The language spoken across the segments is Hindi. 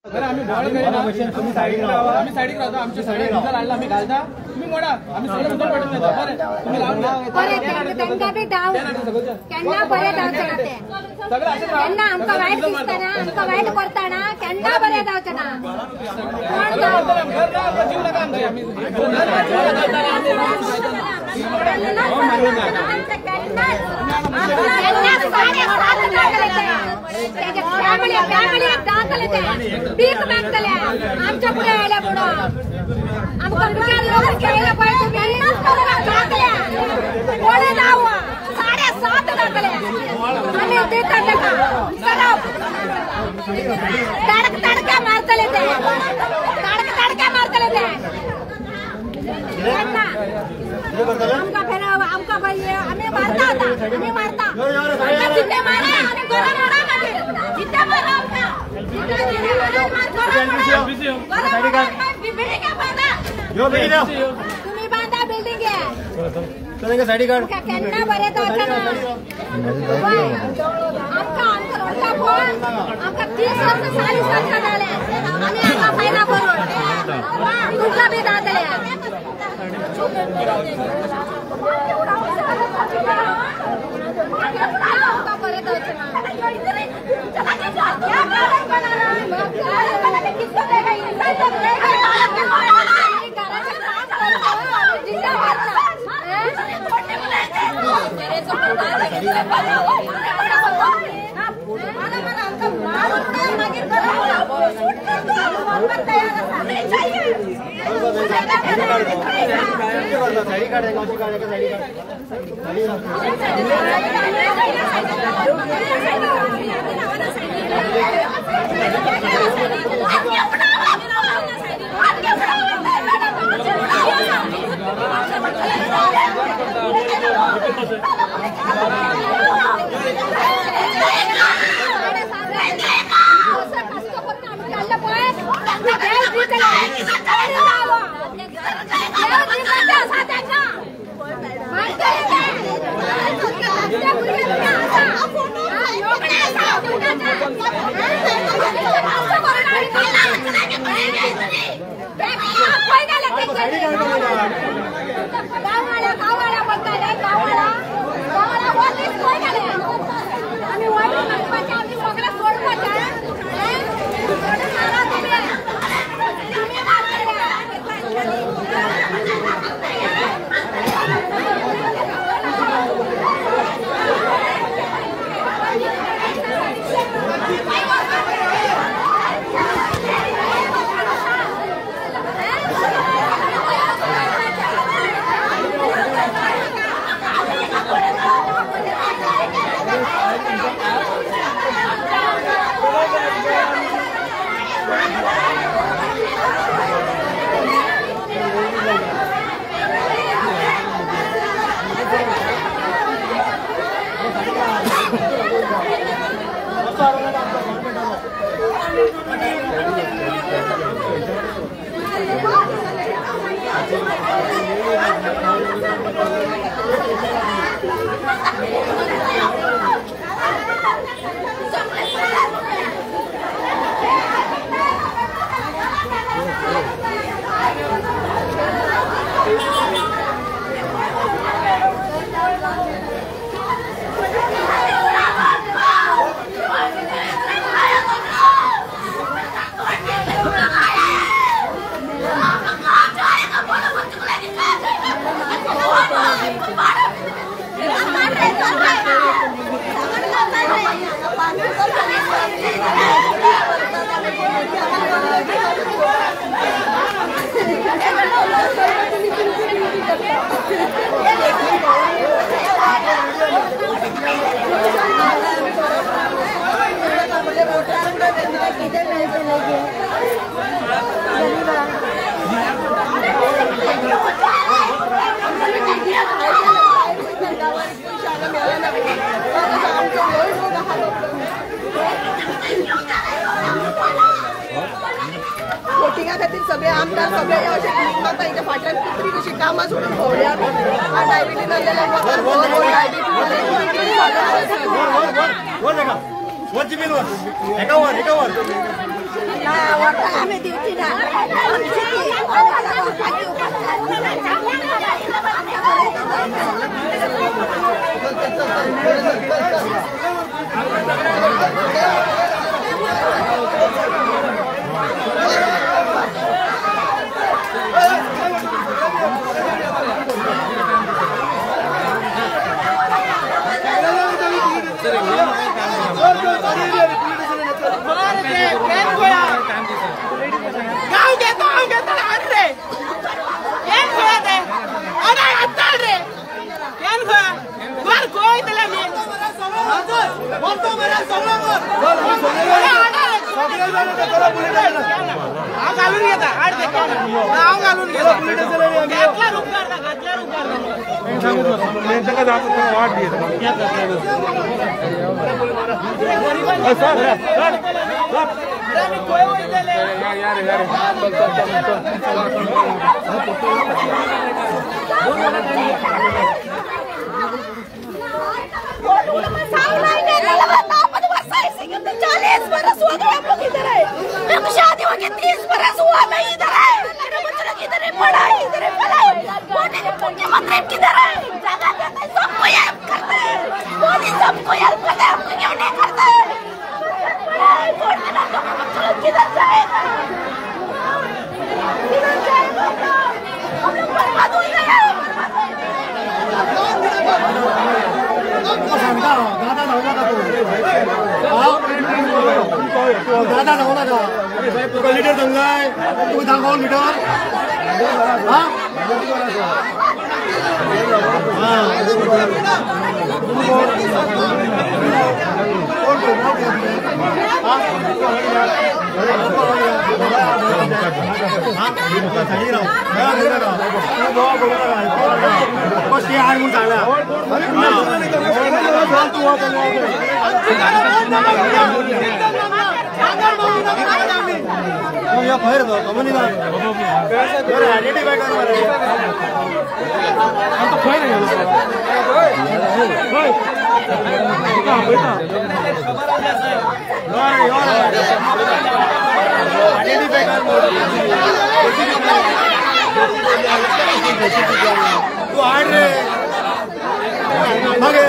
आम्ही साईडिंग राहतो आमच्या साईड डिझेल आणला आम्ही घालता तुम्ही मोडा आम्ही सगळं मुद्दा पडत नाही बरं तुम्ही लावून त्यांना बी डाव त्यांना बरे धावचना ते त्यांना आमका वाईट दिसताना आमका वाईट करताना त्यांना बरे धावचना जीव नका आमचे आम्ही भीक मागतले आमच्या पुढे यायला पुढं आमका लोक घ्यायला पाहिजे कोणी जाऊ 7.5 लागले आम्ही देतात तडक्या मारतले ते तडक्या मारतले ते आमका फेर आमका आम्ही मारता होता आम्ही मारता जिथे मारा आम्ही गोळा मारा जिथे मारा आमका तुम्ही बांधा बिल्डिंग आहे साडी काढ केन्ना बरे तो आमका रोडला फोन आमका 30 वर्ष 40 वर्ष झाले आम्ही आमका फायदा करून तुमका बी दादले आमका बरे तो वोटिंगा खातीर सगळे आमदार सगळे अशें म्हाका हेच्या फाटल्यान कितली कशी कामां सोडून भोंवल्यात डायबिटीज आसलेल्या लोकांक आम्ही देवची ना शादी हो गई 30 बरस हुआ मैं इधर है मेरे बच्चों किधर है पढ़ाई इधर है पढ़ाई मुख्यमंत्री किधर है जगह देते सबको हेल्प करते हैं मोदी सबको हेल्प करते हैं हमको क्यों नहीं करते पढ़ाई छोड़ देना तो बच्चों किधर जाएगा हम लोग बर्बाद हो गए दादा नवला का तुका लीडर दंगाय तू दाखव लीडर हां या बाहेर जाऊ कमनी ना बरं आयडेंटिफाय कर मला आता बाहेर गेलो होय का बेटा आयडेंटिफाय कर तू आड रे मगे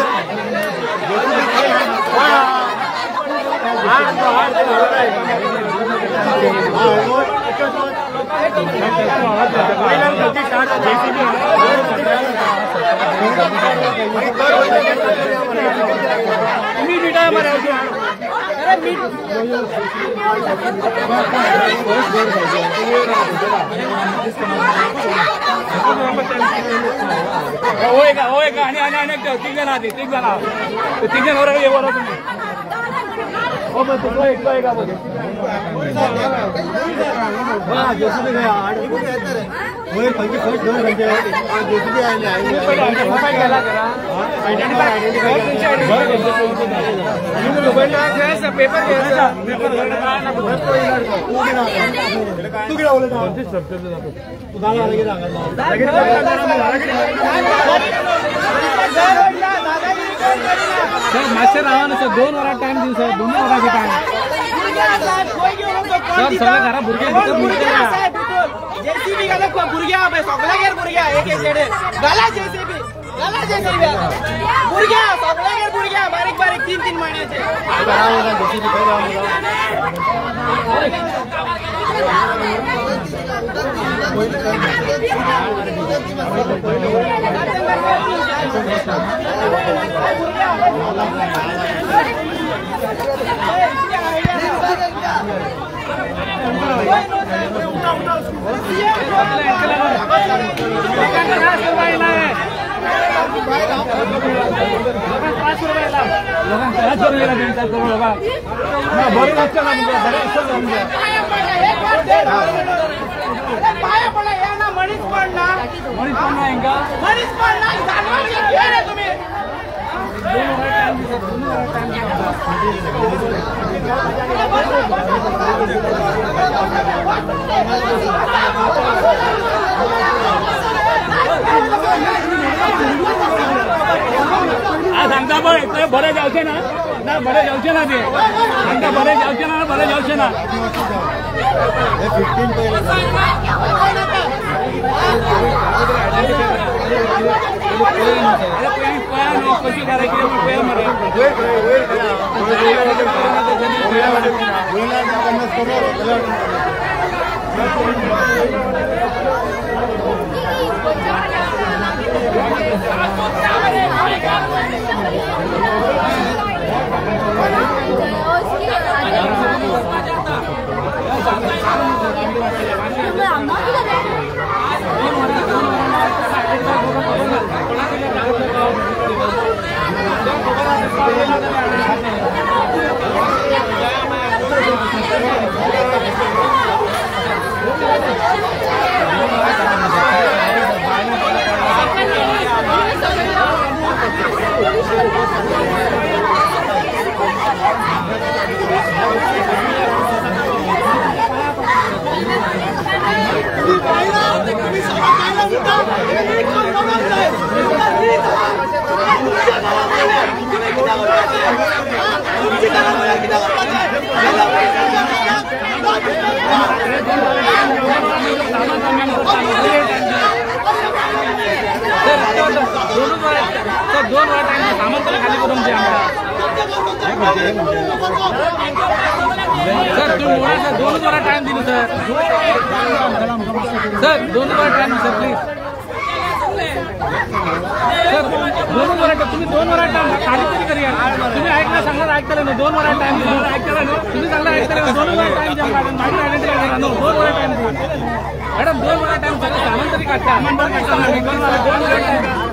होएगा आणि तीन जण आधी तीन जण वर तुम्ही हो मग तुझं एकटा आहे का बघ हां जेसीबी गया होय पंच फर्स्ट 2 घंटे जेसीबी आले मोबाईल गेला करा आयडेंटिफाय मोबाईल घ्यायचा पेपर घ्यायचा तू गेला बोलत कोणती सबस्क्राइब जातो तू दादा लगेच सर मास्टर आवा ना सर 2 वरा टाइम दिन सर 2 वरा के टाइम सर सगळे घरा बुरगे जेसीबी गाला बुरगे आबे सगळ्यागेर बुरगे एक जेडे गाला जेसीबी बुरगे सगळ्यागेर बुरगे बारीक 3 महिन्याचे बराबर जेसीबी सांगता बरे जावचे ना बरे जावचे ना ते सांगता बरे जावचे ना 15 पहिलं दोन वेळा टाइम सामान तर खाली करून द्या सर तुम्ही बोला सर 2 वेळा टाइम दिलो सर 2 वेळा टाइम सर प्लीज सर 2 वेळा तुम्ही 2 वेळा टाइम खाली तरी करूया तुम्ही ऐकला सांगणार ऐकताले ना 2 वेळा टाइम ऐकताले ना तुम्ही सांगणार ऐकताले 2 वेळा टाइम द्या मॅडम माझी आयडेंटिटी करा 2 वेळा टाइम द्या मॅडम 2 वेळा टाइम सर सामान तरी काढता सामान पण काढता ना 2 वेळा टाइम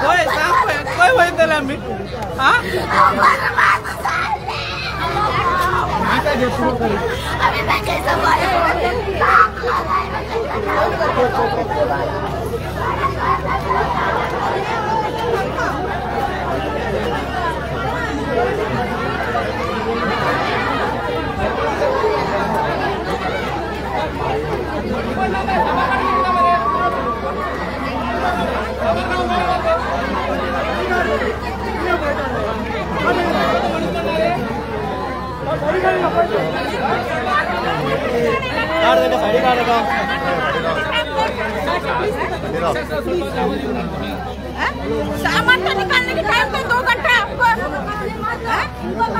कोई अभी मैं कैसे सामान का निकालने के टाइम पे 2 घंटा आपको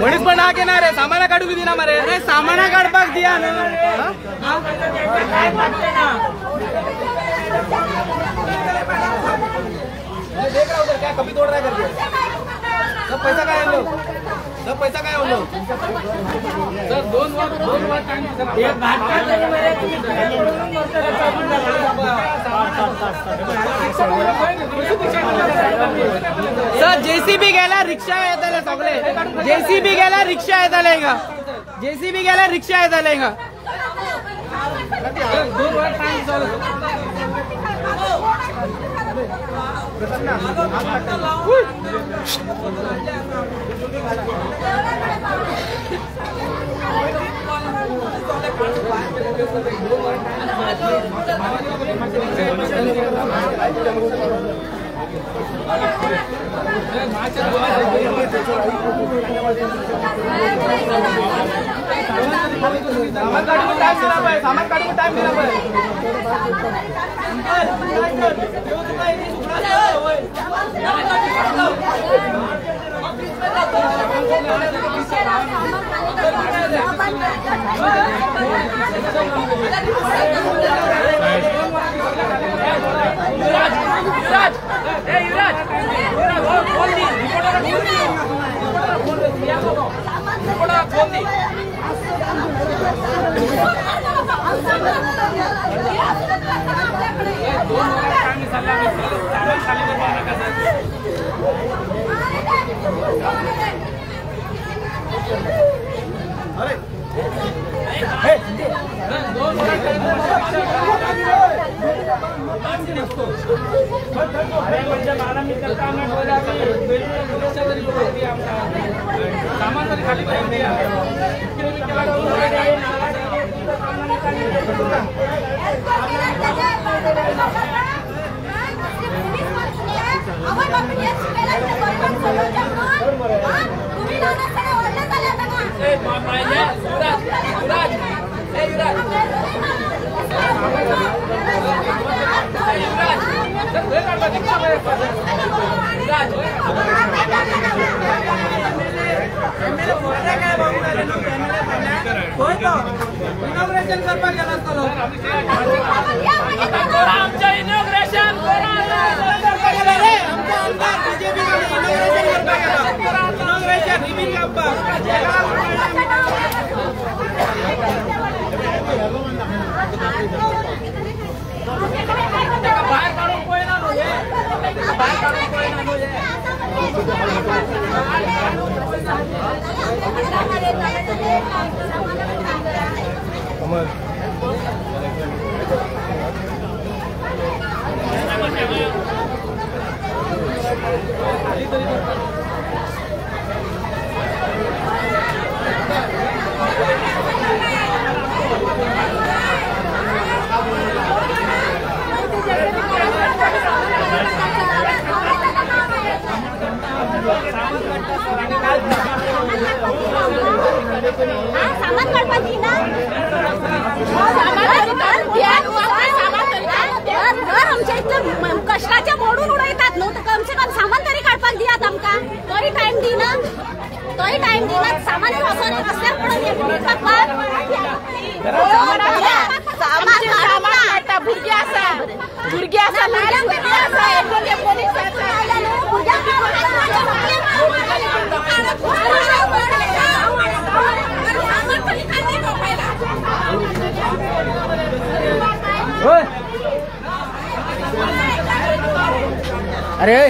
मनीष पण आके ना रे सामान काढू की दिना मरे अरे सामान काढपाक दिया ना देख रहा उधर क्या कभी तोड़ रहा है करके सब पैसा काय हम लोग सब पैसा काय हम लोग सर 2 वाट टाइम एक भाटका नाही मरे सर जेसीबी गेला रिक्षा येताले सगळे जेसीबी गेला रिक्षा येताले का जेसीबी गेला रिक्षा येताले का 2 वाट टाइम चालू सामान काढून टाइम दिला पाहिजे इनॉग्रेशन करपाक गेला असतो आमच्या इनॉग्रेशन बीजेपी इनॉग्रेशन करपाक गेला इनॉग्रेशन रिबीन कापपाक बाहेर काढून पळयना न्हू बाहेर काढून पळयना न्हू सामान काढपाची ना आमच्या इथलं कष्टाच्या मोडून उडयतात न्हू तर कम से कम सामान तरी काढपाक दियात आमकां तोय टाइम दिना सामान रस्त्यार पडून भुरगीं आसा अरे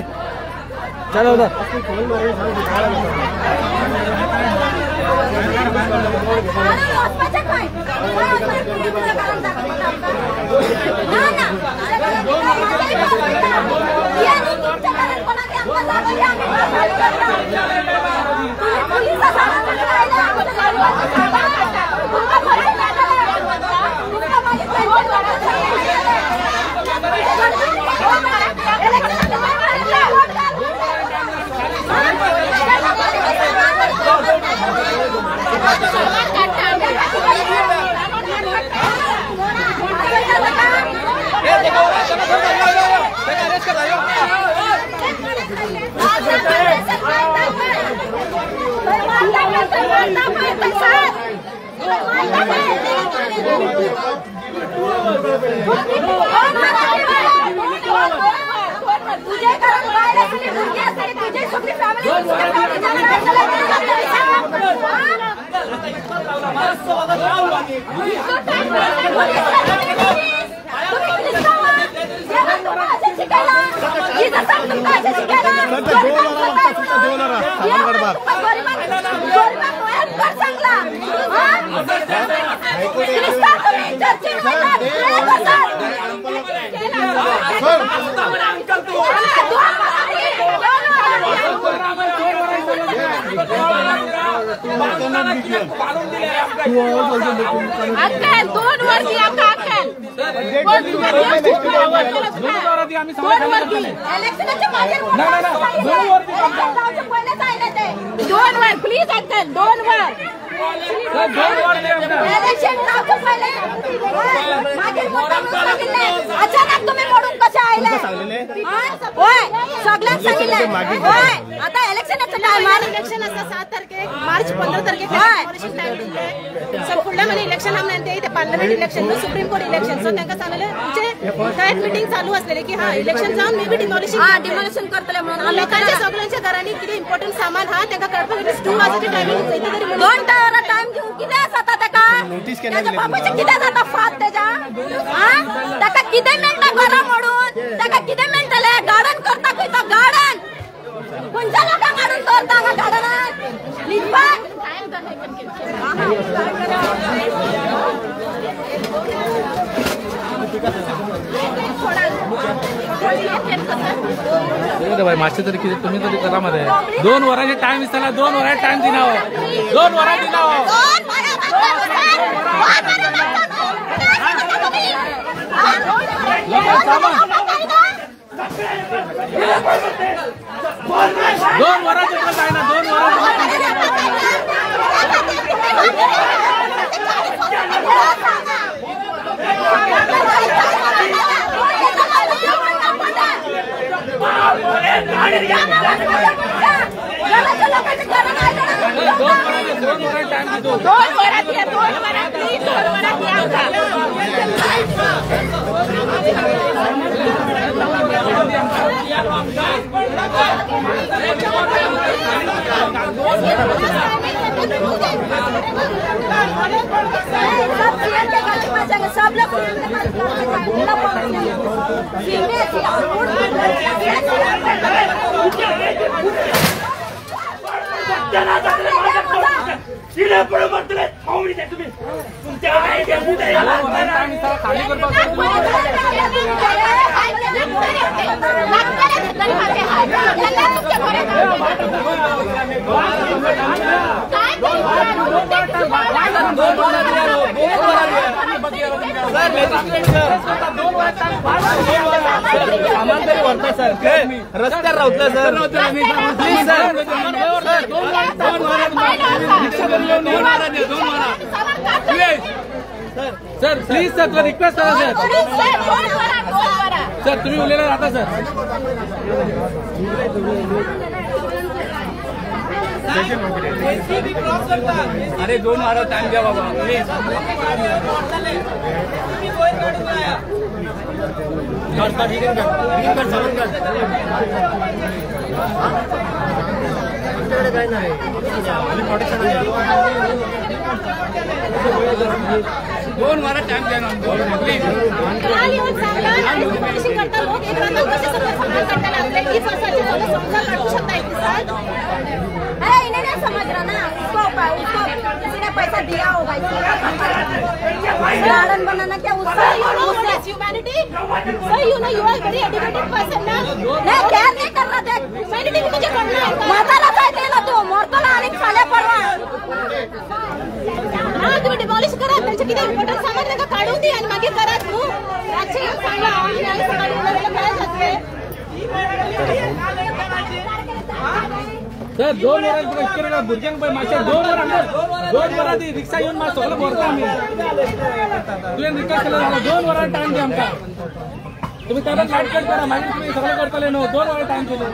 चलो उधर तुझे कारण बाहेर असलेली मुलगी असते तुझे सगळी फॅमिली अक्कल 2 वर्षी आपका अक्कल 2 वर प्लीज अक्कल 2 वर अचानक तुम्ही मोडून कसे आले सगळ्यांना सांगितलं आता इलेक्शनचं टाइम इलेक्शन असतं 7 तारखेक मार्च 15 तारखेक पुढल्या महिने इलेक्शन आमने ते parliament election supreme court election so त्यांना सांगले काय मीटिंग चालू असलेले की हा इलेक्शन जाऊन मी बी डिमोलिशन करतले म्हणून लोकांच्या सगळ्यांच्या घरांनी किती इम्पॉर्टंट सामान हा त्यांना कळपा 2 वाजता टाइमिंग इथे तरी 2 तारा टाइम घेऊन किती असता त्याका नोटीस केल्या बाबाचे किती जाता फात त्याचा हा त्याका किती मिनिटं घरा मोडून त्याका किती मिनिटले गार्डन करता की तो गार्डन कोणत्या लोकांना गार्डन करता का गार्डन लिखा भाई मागच्या तरी किती तुम्ही तरी करा मध्ये 2 वराचे टाइम दिसला 2 वराचे टाइम दिनाव 2 वरा दिनाव दोन वराचे काय ना 2 सब लोग सामान तरी वरता सर रस्त्यावर राहतलं sir please sir please sir तुला रिक्वेस्ट करा सर तुम्ही उलेला राहता सर अरे 2 वारा टाइम द्या बाबा प्लीज काय नाही दोन वारा टाइम द्या ना प्लीज करता लोक एक रात कसे सगळं सामान करताना आपले 20 वर्षाचे लोक समजा काढू शकता एक दिवसात अरे इन्हें नहीं समझ रहा ना उसको किसी ने पैसा दिया होगा गार्डन बनाना क्या उससे ह्यूमैनिटी सही you know you are very educated person ना नहीं क्या नहीं कर रहा देख ह्यूमैनिटी भी मुझे करना है माताला काय केलं तू मोरतोला आणि खाल्या परवा हां तुम्ही डिमॉलिश करा त्याचे किती इम्पॉर्टंट सामान त्याला काढून दे आणि मागे करा तू अच्छे सांगा आणि सकाळी उन्हाळ्याला काय जाते सर 2 वरात इतके बुरजंग पाय मागच्या 2 वरा ती रिक्षा येऊन मला सगळं बोलता आम्ही तुझ्या रिक्वेस्ट केलं 2 वरा टाइम द्या आमका तुम्ही त्याला लाईट कट करा मागे तुम्ही सगळं करताले नो 2 वरा टाइम केलं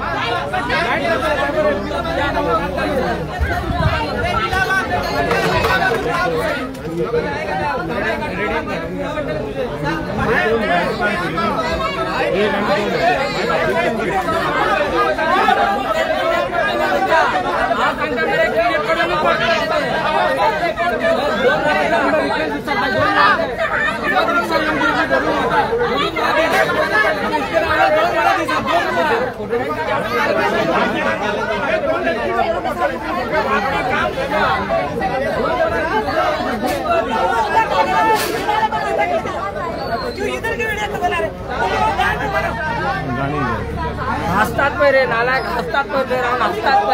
हसतात पहिले नालायक हसतात पहिले राहून हसतात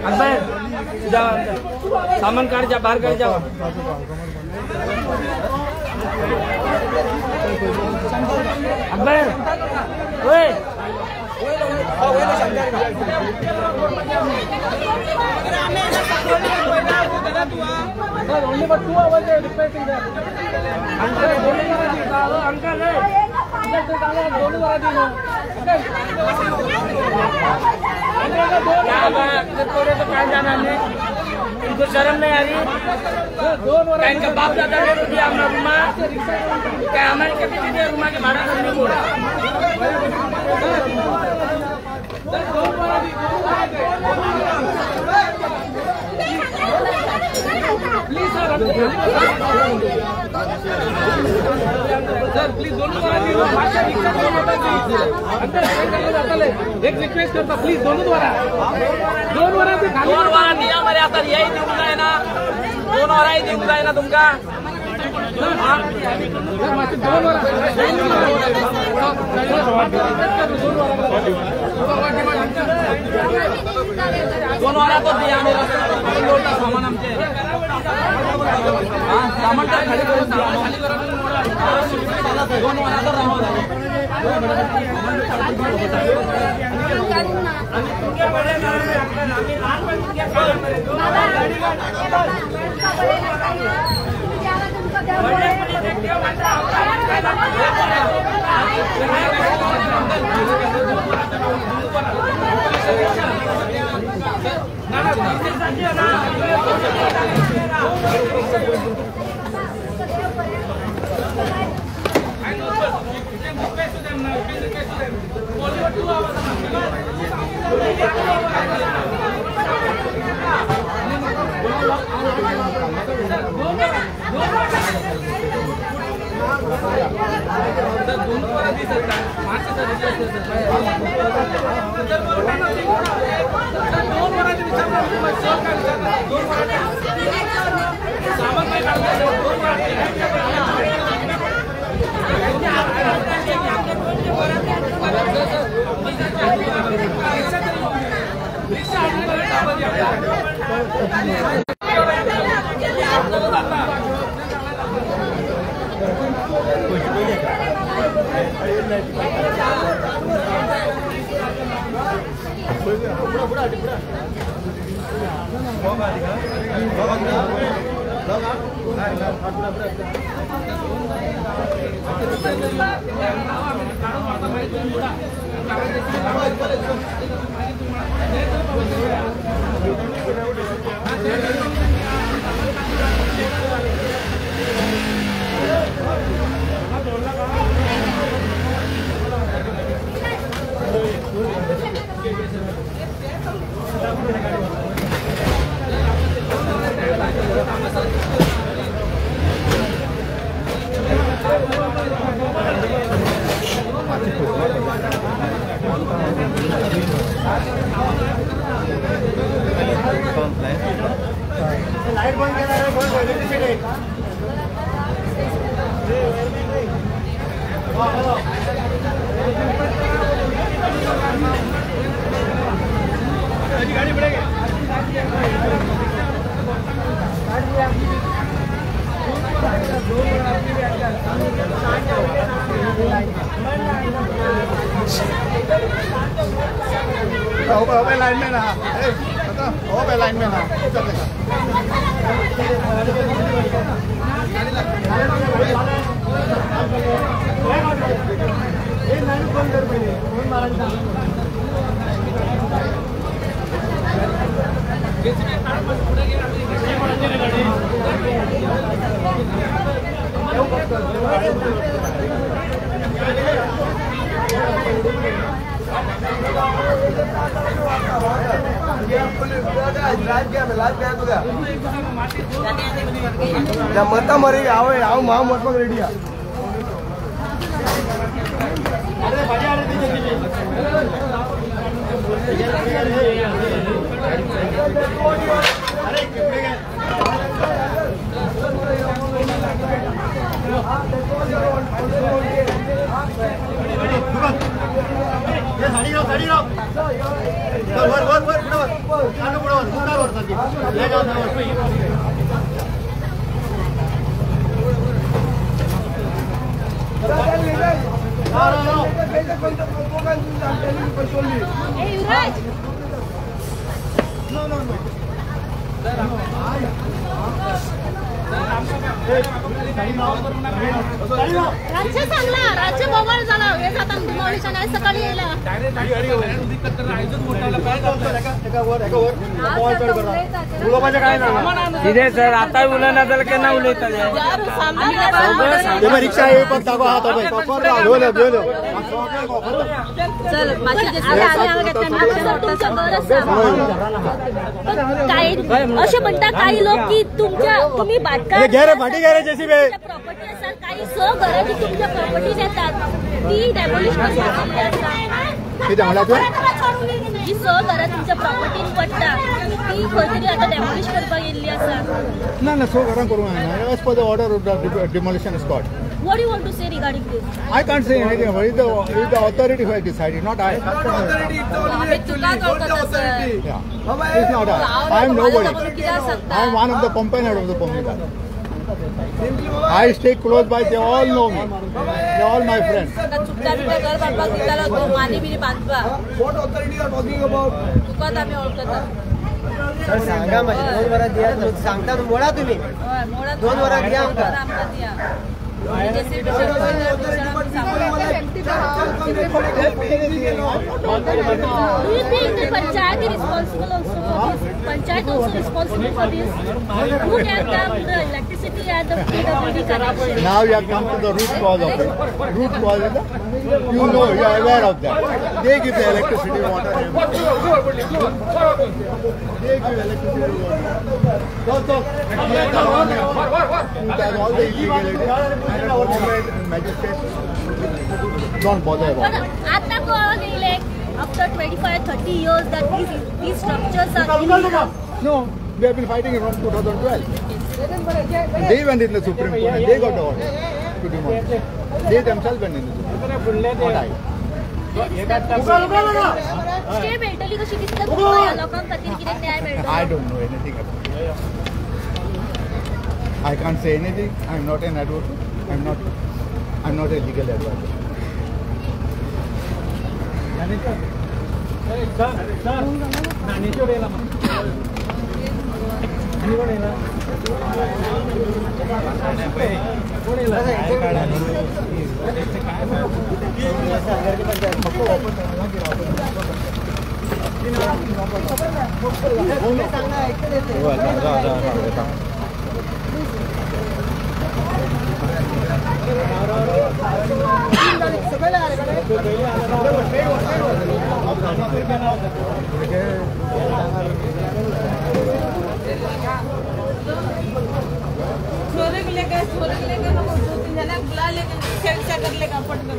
अरे सामान काढ जा बाहेर काढ जावा अकबर ओए only but 2 hours they replacing there uncle दोनों वाला दिन थोड़े तो कहाँ जाना है इनको शर्म नहीं आ रही इनका बाप दादा ने तो दिया हमारा रूमा क्या हमारे कभी भी दिया रूमा के भाड़ा नहीं बोला प्लीज सर प्लीज दोनों एक रिक्वेस्ट करता प्लीज दोनों द्वारा दिया हमारे आता यही देऊंगा है ना दोनों वाला ही देऊंगा है ना तुमका दोनों वाला तो दिया मेरा सामान आमचे सामान खाली करून दोनों वाला तर राहू लाइट बंद केला रे कोण इलेक्ट्रिसिटी गाड़ी बढ़ेगी लाइन में ना लाइन में ना मत मरे आओ माँ मत रेडी राज्य चांगला राज्य मोबाईल झाला हे जाता डिमॉलिशन आहे सकाळी यायला इथे सर आता उलना झालं की नाही उलट रिक्षा असे म्हणता काही लोक की तुम्ही प्रॉपर्टी असाल काही घराची तुमच्या प्रॉपर्टीज येतात ती डॅमोलिश जी घरात तुमच्या प्रॉपर्टीज पडटा ती खंयतरी आता डॅमोलिश करपाक येयल्ली आसा ना सो घरां करूंक जायना as per the order of demolition spot. What do you want to say regarding this? I can't say anything. It is the authority who has decided, not I. आम्ही तुका कळकता sir Yeah. It's not I. I am nobody. I am one of the companions of the community. I stay close by. They all know me. They all my friends. चुकता बिकता घर बांधपाक दितालो तो मानी बिनी बांधपा What authority are talking about? तुकाच आम्ही ओळखता सर सांगा माझे 2 वरा दिया सांगता मोडा तुम्ही हय मोडा 2 वरा दिया आमका दिया Do you think the panchayat is responsible also for this? Panchayat also responsible for this? Who gave them the electricity and the PWD connection? Now you have come to the root cause of it. Root cause is the, you know, you are aware of that. They give the electricity, water. They give electricity, water. So, all the illegality. Government and magistrates don't bother about it. आता कळलं गेले after 25-30 years that these structures are illegal. No, they have been fighting it from 2012. They went in the Supreme Court and they got the order to demolish. They themselves went in the Supreme Court. Not I. Stay mentally कशी दिसतात तुम्हाला लोकांक खातीर कितें न्याय मेळटलो I don't know anything about it. I can't say anything. I am not an advocate. I'm not a legal advisor. छोरे को लेकर 2-3 जना बुला लेकर रिक्शा कर लेगा फट कर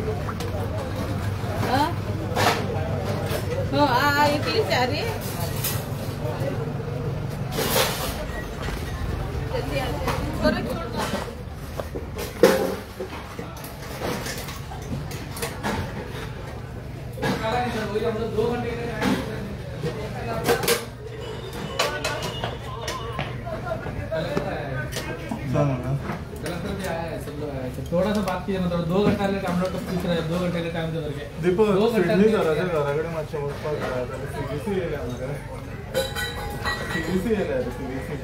हाँ हाँ ये पुलिस आ रही है जल्दी आ छोरे छोड़ दो थोड़ा सा बात ಏನಂತ 2 ಗಂಟೆ ಟೈಮ್ ನೋಡ್ಕೊ ಕೂತ್ರೆ 2 ಗಂಟೆ ಟೈಮ್ ದೇವರಿಗೆ दीप 2 ಗಂಟೆ घराकडे मागच्या सीबीसी येईल आम्हाला सीबीसी येईल सीबीसी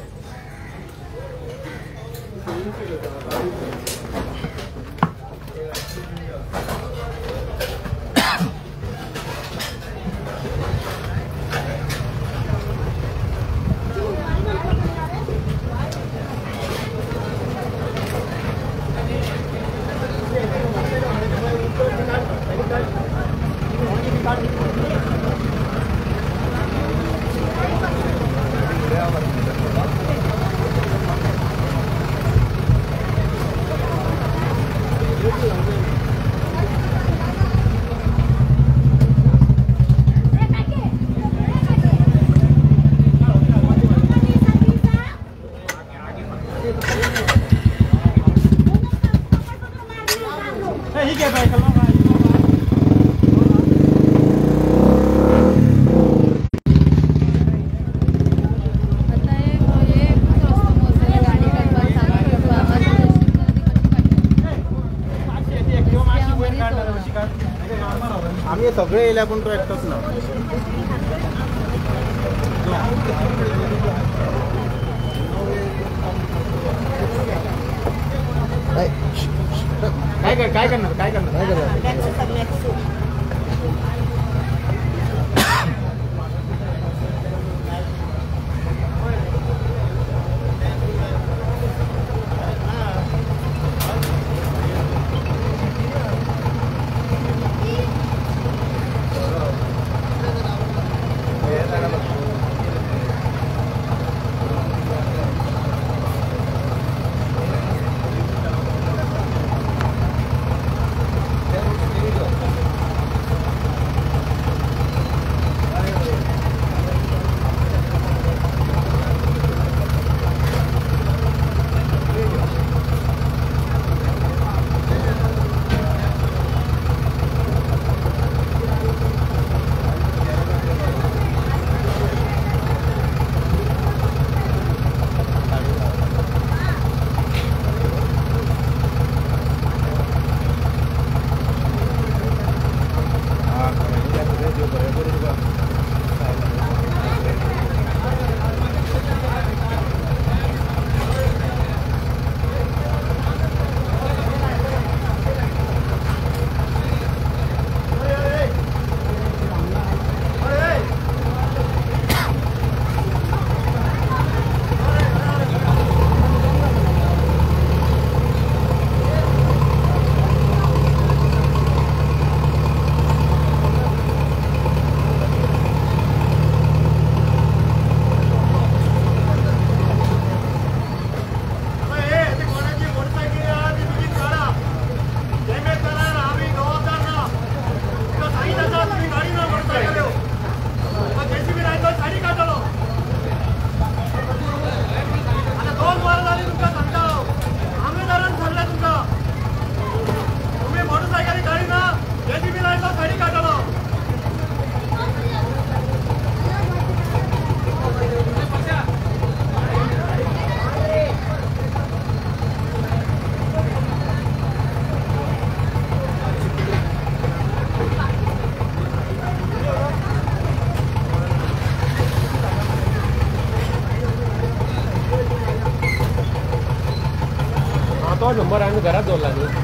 आम्ही सगळे येले पण तो एकटाच ना काय करणार तो नंबर आम्ही घरात जोडला काय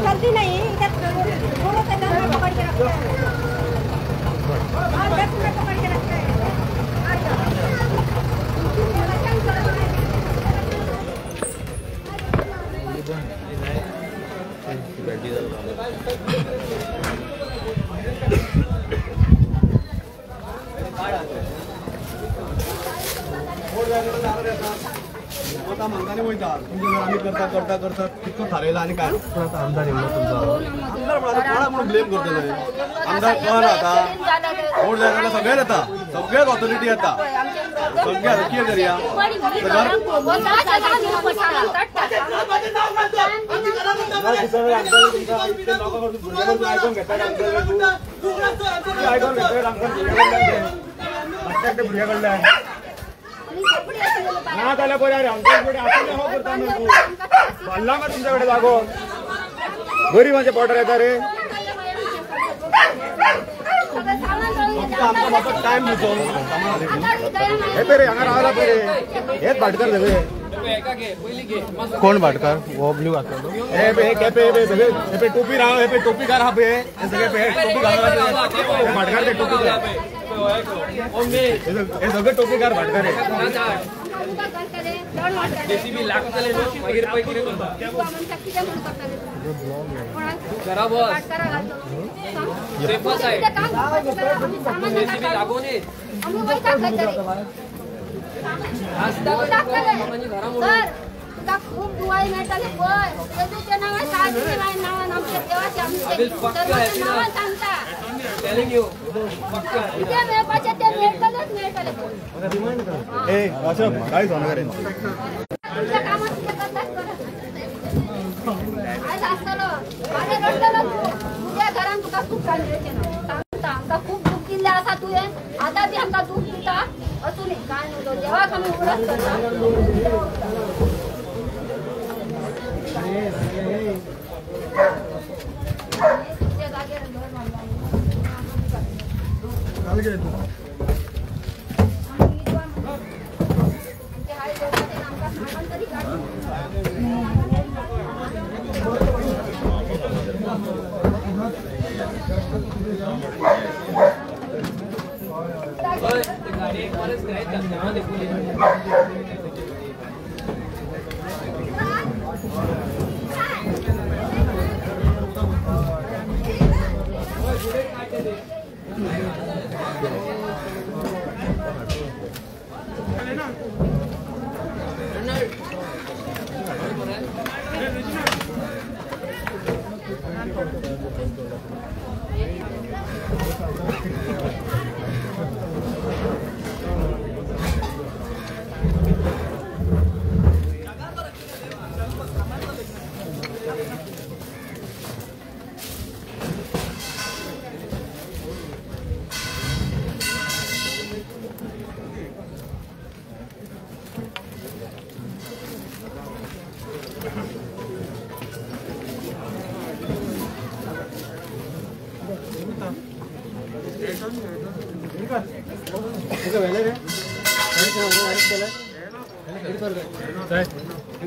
चलती नहीं इधर थोड़ा सा इधर में पकड़ के रखते हैं। हाँ 10 मिनट पकड़ के रखते हैं। आता माणसाने वयता तुमचे जर आम्ही करता करता करता कितको थारयला आणि काय आता आमदार येऊन तुमचा आमदार म्हणून ब्लेम करतो आमदार कोण आता वोट जायला सगळे येता सगळ्याच ऑथॉरिटी येता सगळ्या किती करूया भुरग्याकडले ना त्याला बरे आमच्याकडे आपण हो करता भरला का तुमच्याकडे जागो गरीब माझे बॉर्डर येता रे आमचा टाइम दिसो हे पे रे हांगा रावला पे रे हेच भाटकर सगळे कोण भाटकर वो ब्लू घातलो हे पे केपे हे पे टोपी राव हे पे टोपी घाल हा पे सगळे पे टोपी घालवा भाटकर ते टोपी घाल हे सगळे टोपीकार भाटकर आहे जेसीबी लागतले नो मागीर पै कितें करा बॉस सेफच आहे जेसीबी लागून ये तुका खूप दुआई मेळटाले पळय येदूचे नांव साधूचे नांव आमच्या देवाचे आमचे सांगता टेलिंग यू फक्त किती मेळपाचे ते मेळटलेच ए असं काय होणार आहे तुमच्या कामात किती करतात आज असतलो माझे रडतलो तुझ्या घरान तुका खूप कांदळेचे ना सांगता आमका खूप दुःख दिले असा तुये आता बी आमका दुःख दिता असून काय नको देवाक आम्ही उडत करता गाडी एकवारच करायची तेव्हा देखून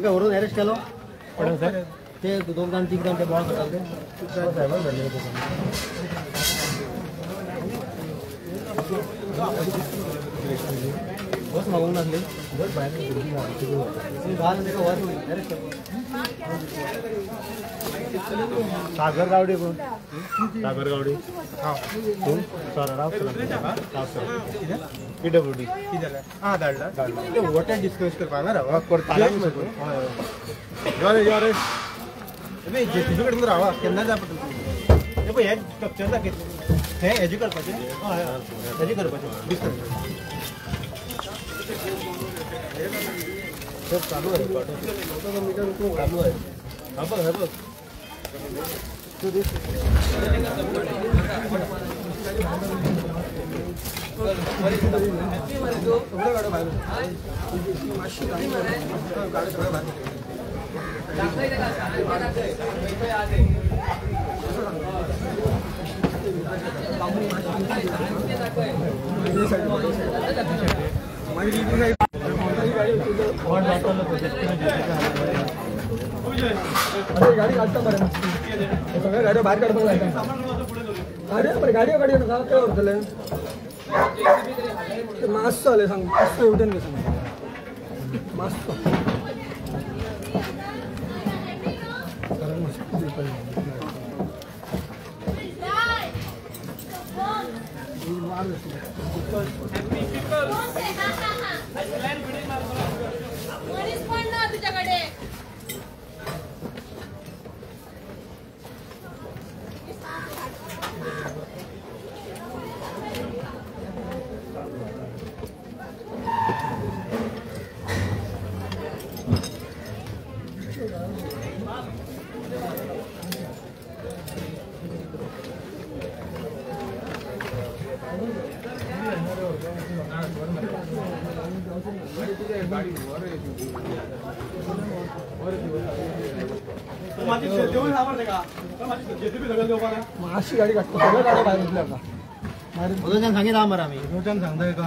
वरून अरेस्ट केलो ते 2 गाण 3 गाण ते बॉल करताले बस मागून असले बस बाहेर सागर गावडे कोण सागर गावडे कोण सराव PWD हां धाडला ते वॉटर डिस्कस करपा ना राव करता यार ए जेसीबी कडे राव केन्ना जा पडटा हे पय हे स्ट्रक्चर दाखयत हे हेजी करपाचे हां हेजी करपाचे डिस्कस सब चालू आहे फोटो मीटर चालू आहे हा बघ तू दिस गाडी काढता बरं सगळ्या गाड्या बाहेर काढून गाडी गाडी काय होतले मास्क आले सांग मस्त एवढं नाही सांग मस्त तुझ्याकडे अशी गाडी काढतो सगळ्या गाड्या बाहेर उठल्या आता सांगितलं आम्हाला आम्ही सांगताय का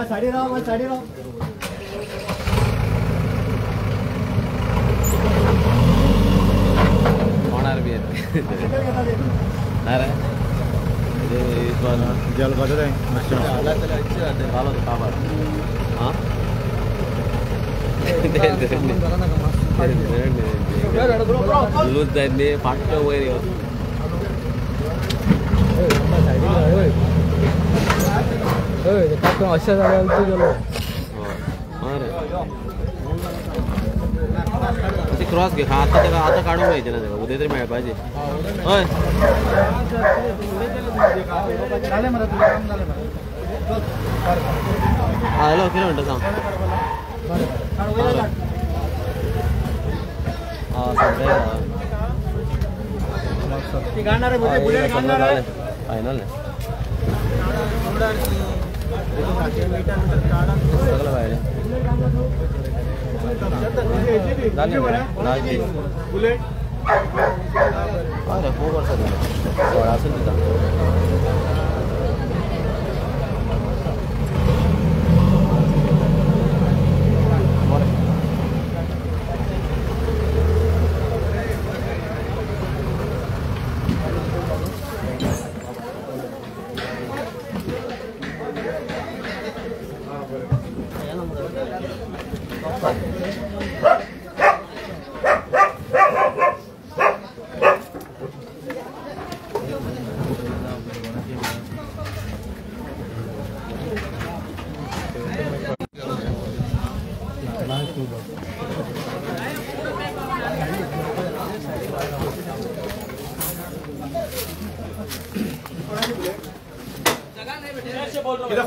साडी राव होणार बी जल बदल आहे लूज जायचे फाट वगैरे अशा जागा गेलो क्रॉस घे आता त्याला आता काढून घ्यायचे ना त्याला उद्या तरी मिळायला पाहिजे होय हॅलो किती म्हणतो सांग फायनल सगळं पाहिजे बुलेट खूप वर्षात सोळा असेल तिथं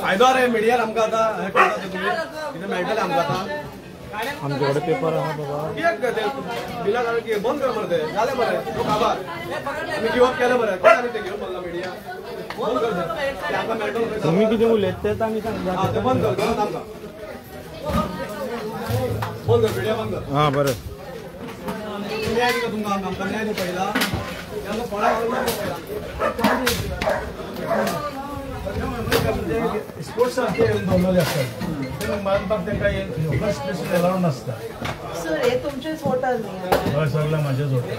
फायदा रे मीडिया आमकां आता कितें मेळटलें आमकां आता आमच्याकडे पेपर आहा बाबा बिला बंद कर मरे जालें मरे तो काबार आमी गिवअप केलें मरे कोण आमी ते घेवन बोलला मीडिया बंद कर ते आमकां मेळटलें तुम्ही किती उलयत तेच आमी सांगता ते बंद कर गरज आमकां बंद कर मीडिया बंद कर हां बरें न्याय दिला तुमकां आमकां न्याय दिवं पयला आमकां फळां घालून स्पोर्ट्स सारखे दवरलेले असतात बांदपाक तांकां लोकल स्पेस अलाउड नासता सर हे तुमचेच हॉटेल न्ही हय सगळें म्हाजेच हॉटेल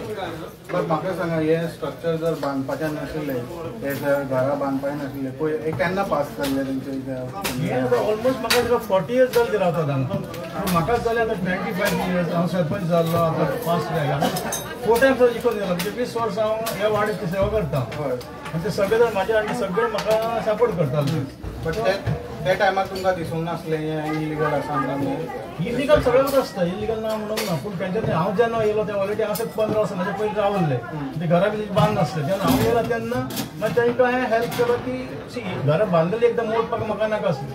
पण म्हाका सांगा हे स्ट्रक्चर जर बांदपाचें नाशिल्लें हे जर घरा बांदपाचें नाशिल्लें पळय हे केन्ना पास जाल्लें तेंचे हे ऑलमोस्ट म्हाका 40 इयर्स जाले रावता हांगा म्हाकाच जाले आतां 25 इयर्स हांव सरपंच जाल्लो आतां पास जालें 4 टायम्स जिखून गेलो म्हणजे 20 वर्सां हांव ह्या वाड्याची सेवा करता आनी ते सगळे जाण म्हाजे आनी सगळे म्हाका सपोर्ट करताले बट त्या टायमार तुमकां दिसूंक नासलें हें इलिगल आसा म्हणून इलिगल सगळ्यांच आसता इलिगल ना म्हणून ना पूण तेंच्यानी हांव जेन्ना येयलो तें ऑलरेडी हांव 15 वर्सां म्हाजे पयलीं रावल्ले ते घरा भितर बांद नासले जेन्ना हांव येयला तेन्ना मागीर तांकां हांवें हेल्प केलो की घरा बांदलेली एकदम मोडपाक म्हाका नाका आसली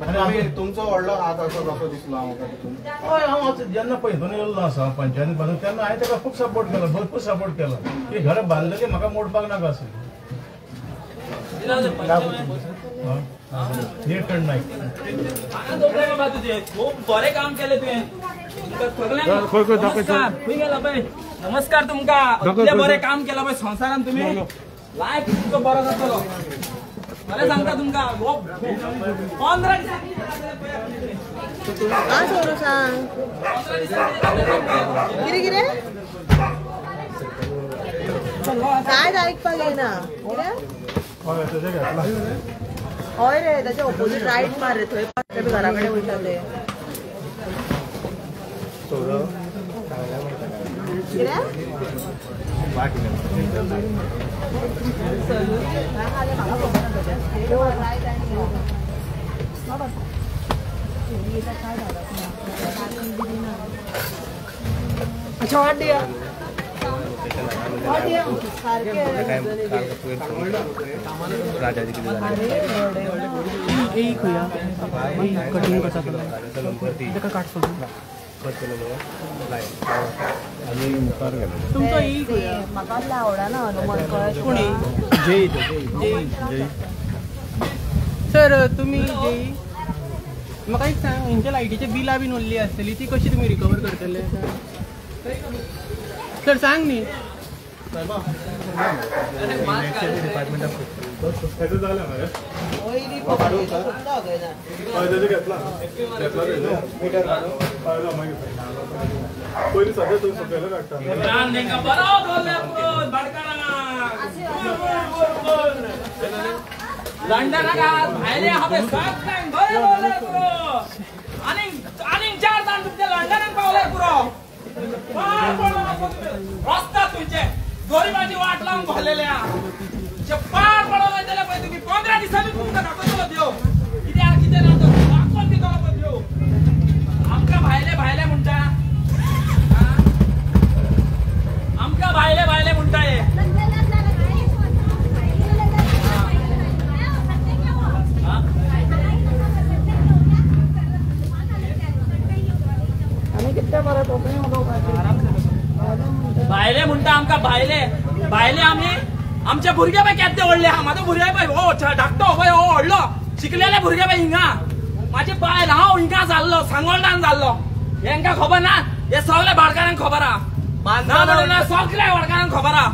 आनी आमी तुमचो व्हडलो हात असो कसो दिसलो आमकां तितून हय हांव जेन्ना पळय हितून येयल्लो आसा पंचायतीन बांदून तेन्ना हांवें ताका खूब सपोर्ट केलो भरपूर सपोर्ट केलो की घरा बांदलेली म्हाका मोडपाक नाका आसली खूप बरे काम केले तुवें नमस्कार तुमका इतले बरे काम केलं पळय संसारान तुम्ही लायक तुमचो बरो जातलो मला सांगता तुमका 15 काय सोडू सांग किरे किरे काय ऐकपाक येना किरे हय रे त्याच्या ऑपोजिट राईट मार रे थंय घराकडे वयता ते किरे अच्छा वाट दिया राजाजी किती कटिंग कसा काढतो तुमचो म्हाका आवडना हनुमान कोणी जय सर तुम्ही जय म्हाका एक सांग हेंच्या लायटीचे बिलां बीन उरली आसतली ती कशी तुम्ही रिकवर करतले सर सांग न्ही रस्ता तुमचे गरिबाची वाट लावून घाललेल्या पार पडवला त्याला पाहिजे तुम्ही 15 दिवसांनी तुमका दाखवतो देव किती राहतो दाखवून दितो देव आमका भायले म्हणता आमका भायले म्हणताय भायले म्हणता आमका भायले आम्ही आमच्या भुरग्या बाय केद्दे ओढले हा माझा भुरग्या बाय हो धाकटो बाय हो ओढलो शिकलेले भुरग्या बाय हिंगा माझी बाय हांव हिंगा जाल्लो सांगोलडान जाल्लो हेंका खबर ना हे सगळे भाडकारांक खबर हा सगळ्या भाडकारांक खबर हा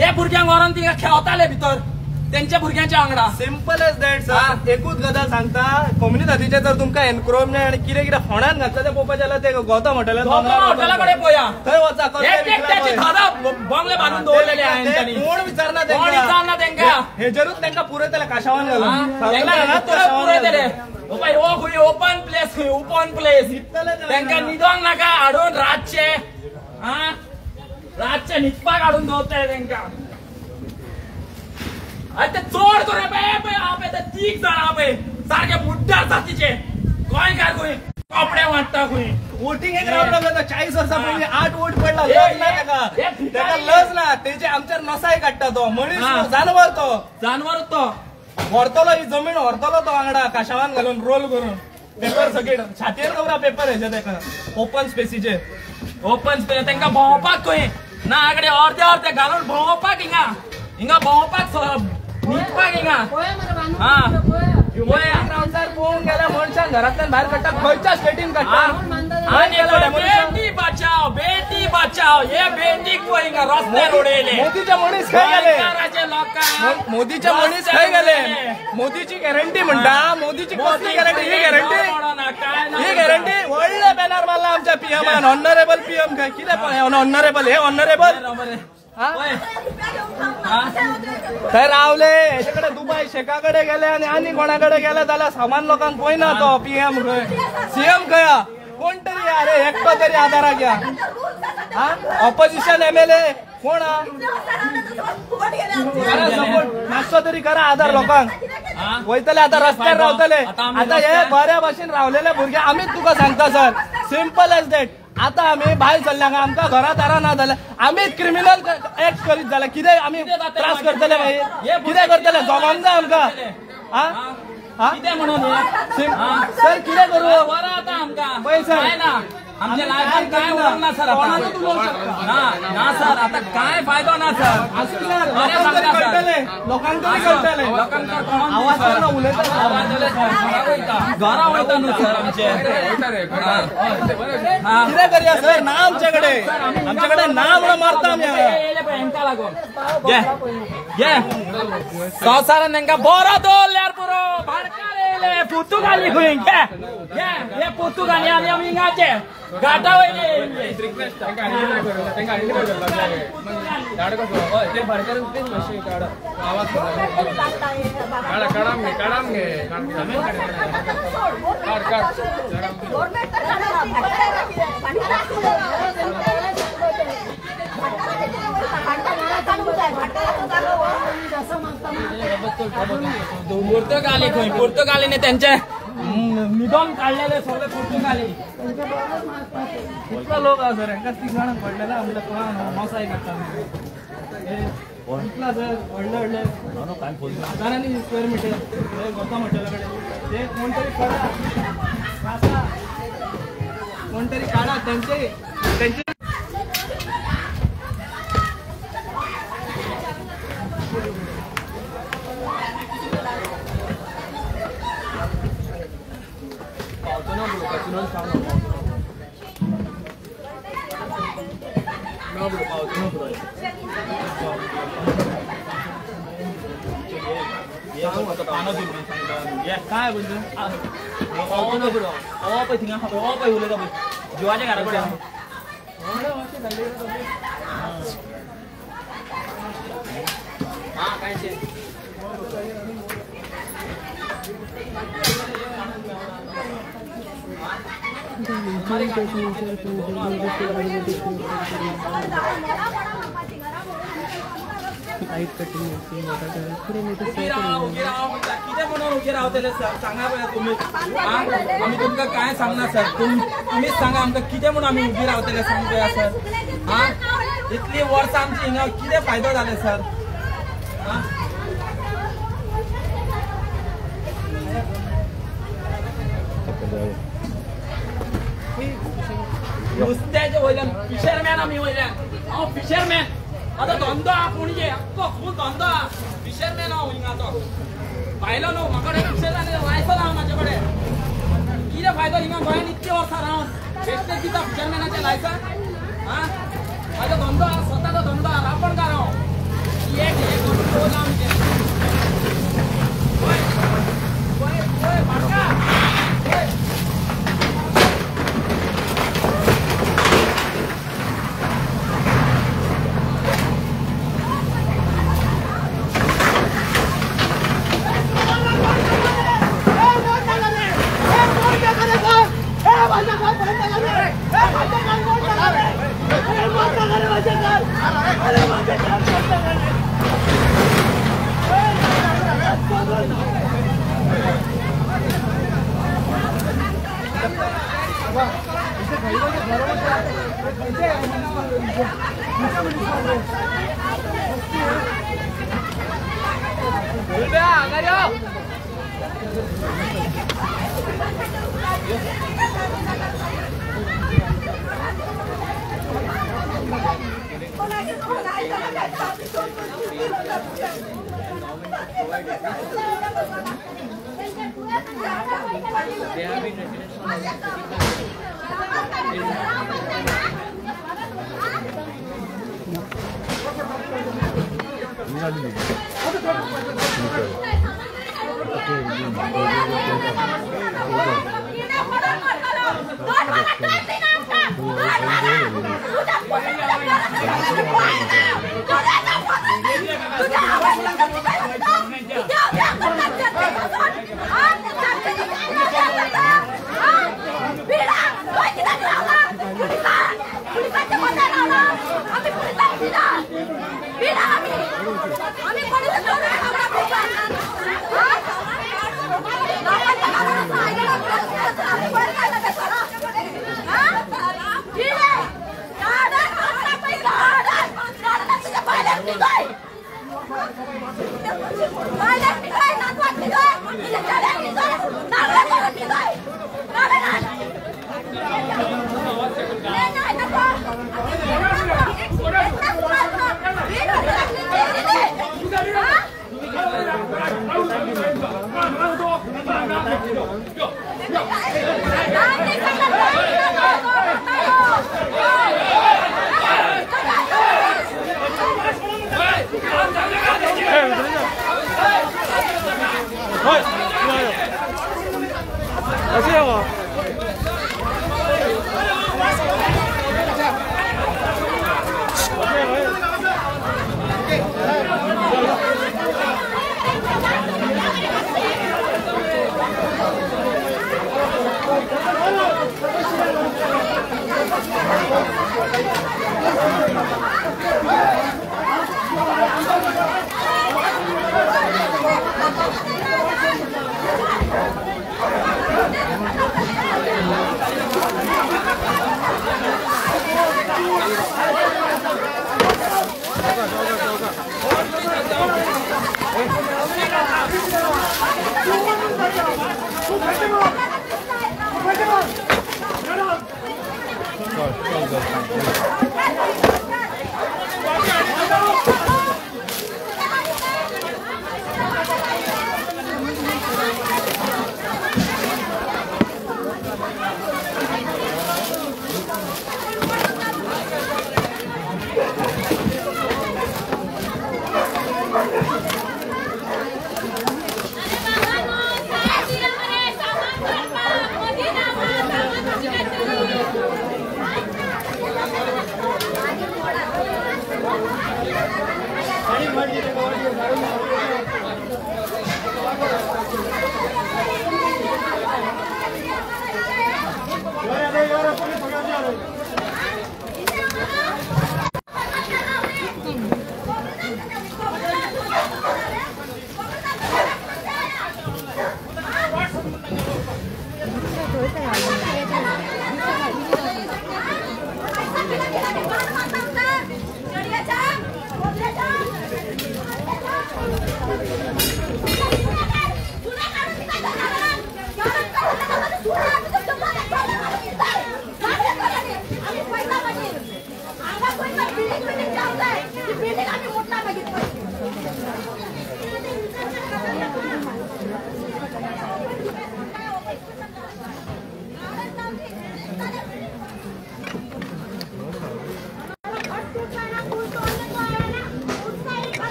हे भुरग्यांक व्हरून तिका खेळताले भितर त्यांच्या भुरग्यांच्या वांगडा सिंपल एज दॅट सर एकूच गजाल सांगता कम्युनिटीचे जर तुमका एनक्रोचमेंट आणि कितें फोंडान घातला ते पळोवपाक जाल्यार ते गौतम हॉटेला कडेन पळया थंय वचा बंगले बांधून दवरलेले हांवें कोण विचारना तेंका हेजेरूच तांकां पुरयतले काशावान घालून पुरयतले ओपन प्लेस तांकां न्हिदोंक नाका हाडून रातचे न्हिदपाक हाडून दवरतले तांकां ते चोर करून ते 3 जाण सारखे मुड्डार जातीचे गोंयकार खंय कपडे वाडटा खंय वोटिंग रावलो 40 वर्सां पयलीं 8 वोट पडला लज ना ताका लज ना तेजे आमच्या नसाय काडटा तो मनीस जानवर तो व्हरतलो ही जमीन व्हरतलो तो वांगडा काशावान घालून रोल करून पेपर सगळे छातयेर दवरा पेपर हेजे ताका ओपन स्पेसीचे तांकां भोंवपाक खंय ना कडेन अर्धे घालून भोंवपाक हिंगा भोंवपाक न्हिदपाक हिंगा पळोवंक गेल्या मनशान घरांतल्यान भायर काडटा खंयच्या स्टेटीन काडटा बेटी बचाव हे बेटीक हिंगा रस्त्यार उडयले मोदीचे मनीस खंय गेले मोदीचे मनीस खंय गेले मोदीची गॅरंटी म्हणटा मोदीची कसली गॅरंटी ही गॅरंटी व्हडले बॅनर मारला आमच्या पीएमान ऑनरेबल पीएम काय कितें ऑनरेबल हे ऑनरेबल थंय रावले हेच्याकडे दुबय शेकाकडे गेले आणि कोणाकडे गेले जाल्यार सामान लोकांक पळयना तो पीएम खंय सीएम खंय कोण तरी अरे एकटो तरी आदाराक या ऑपोजिशन एमएलए कोण मातसो तरी करा आधार लोकांक वयतले आता रस्त्यार रावतले आता हे बऱ्या भाशेन रावलेले भुरगे आमीच तुका सांगता सर सिंपल एज दॅट आता आम्ही भायर सरल्या आमकां घरा दारा ना जाल्यार आमीच क्रिमिनल एक्ट करीत जाल्यार कितें आमी त्रास करतले मागीर कितें करतले जमांक जाय आमकां सर कितें करू पळय सर आमच्या लायफान काय उरना सर ना सर आता काय फायदो ना सर कळटले लोकांक तरी कळटले आवाज करून उलयता घरा वयता न्हू सर आमचे कितें करया सर ना आमच्याकडे ना म्हणून मारता आमी हेंका लागून घे संवसारान हेंका बरो दवरल्यार पुरो भाडकार येयले पुर्तुगाली खंय घे हे पुर्तुगाली आनी आमी हिंगाचे घाटा वयले पुर्तुगालीने त्यांचे निधन काढलेले सगळे पुर्तुगाली कितलो लोक आसा सर हेंका तिगाण पडलेला आमच्या कोणाक मोसाय काडटा कितला सर व्हडले हजारांनी स्क्वेअर मिटर गोता म्हटल्या कडेन ते कोण तरी काढा त्यांचे काय बोलतो पळय थिंगा पळय उलयता पळय जिवाच्या घरा कडेन काय ते किती म्हणून उभे रावतले सर सांगा पळय तुम्ही आम्ही तुमकां काय सांगना सर तुम्हीच सांगा आमकां कितें म्हणून आमी उभी रावतले सांग पळया सर इतली वर्सां आमची हिंगा कितें फायदो जाले सर नुस्त्याचे वयल्यान फिशरमॅन आमी वयल्यान हांव फिशरमॅन आता धंदो हा पणजे अख्खो फूल धंदो हा फिशरमॅन हांव हिंगा तो भायलो न्हू म्हाका फिशरमॅन लायसन आहा म्हाजे कडेन कितें फायदो हिंगा गोंयांत इतली वर्सां रावन बेश्टेच दिता फिशरमॅनाचें लायसन म्हाजो धंदो हा स्वताचो धंदो हा रापणकार हांव एक करून पळोवना आमचें भाटकार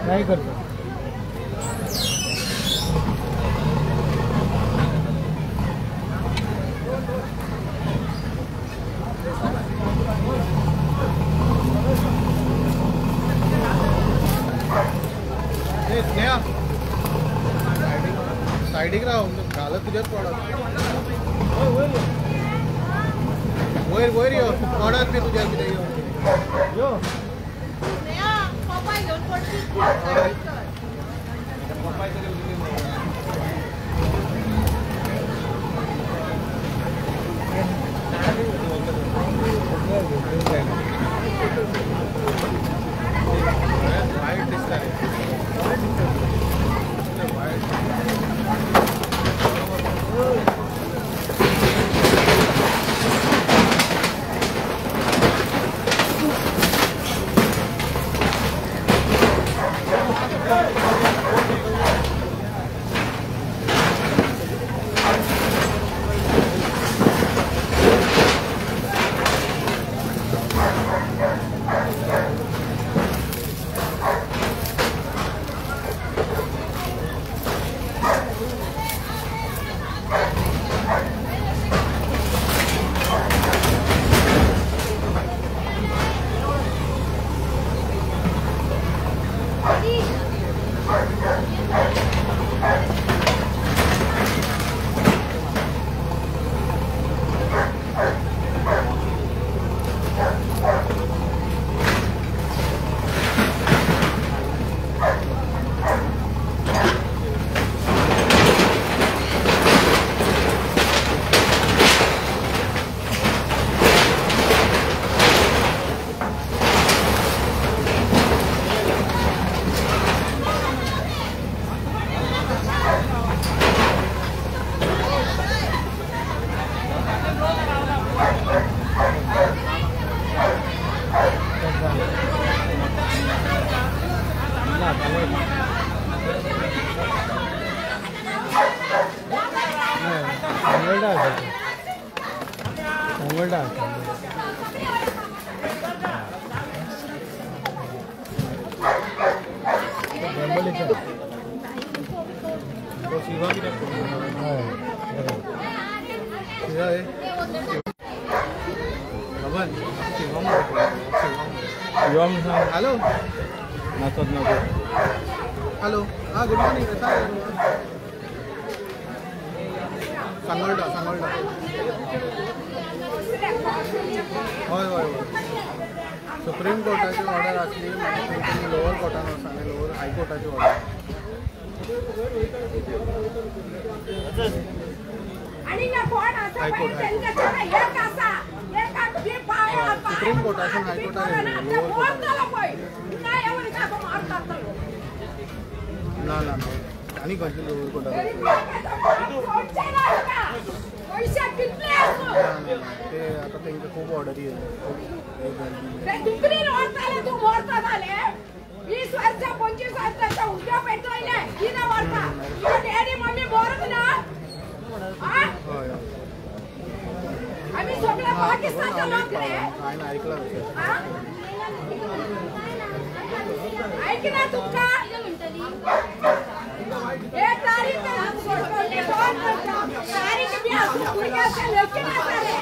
नहीं करता साइडिक राहा घालत तुझ्याच पडत वयर वयर यो पडत मी तुझ्या किती यो वाईट दिसत हॅलो हॅलो हां गुड मॉर्निंग कसा आहे सांगोलडा होय होय सुप्रीम कोर्टाची ऑर्डर असली तुम्ही लोअर कोर्टान वचा आनी लोअर हायकोर्टाची ऑर्डर हायकोर्ट सुप्रीम कोर्टासून हायकोर्टात लोअर कोर्टात ना आणि खंयची लोअर कोर्टात ते आता तेंचे खूप ऑर्डरी येयल्यो 20 वर्ष 25 वर्षाच्या उद्या पेटवले किती वर्षा डॅडी मम्मी बोरक ना आम्ही सगळे पाकिस्तानचे लोक रे ऐकलं ऐक ना तुमका एक तारीख पे हम सोडले तारीख भी असू पुरग्याचे लेखी ना रे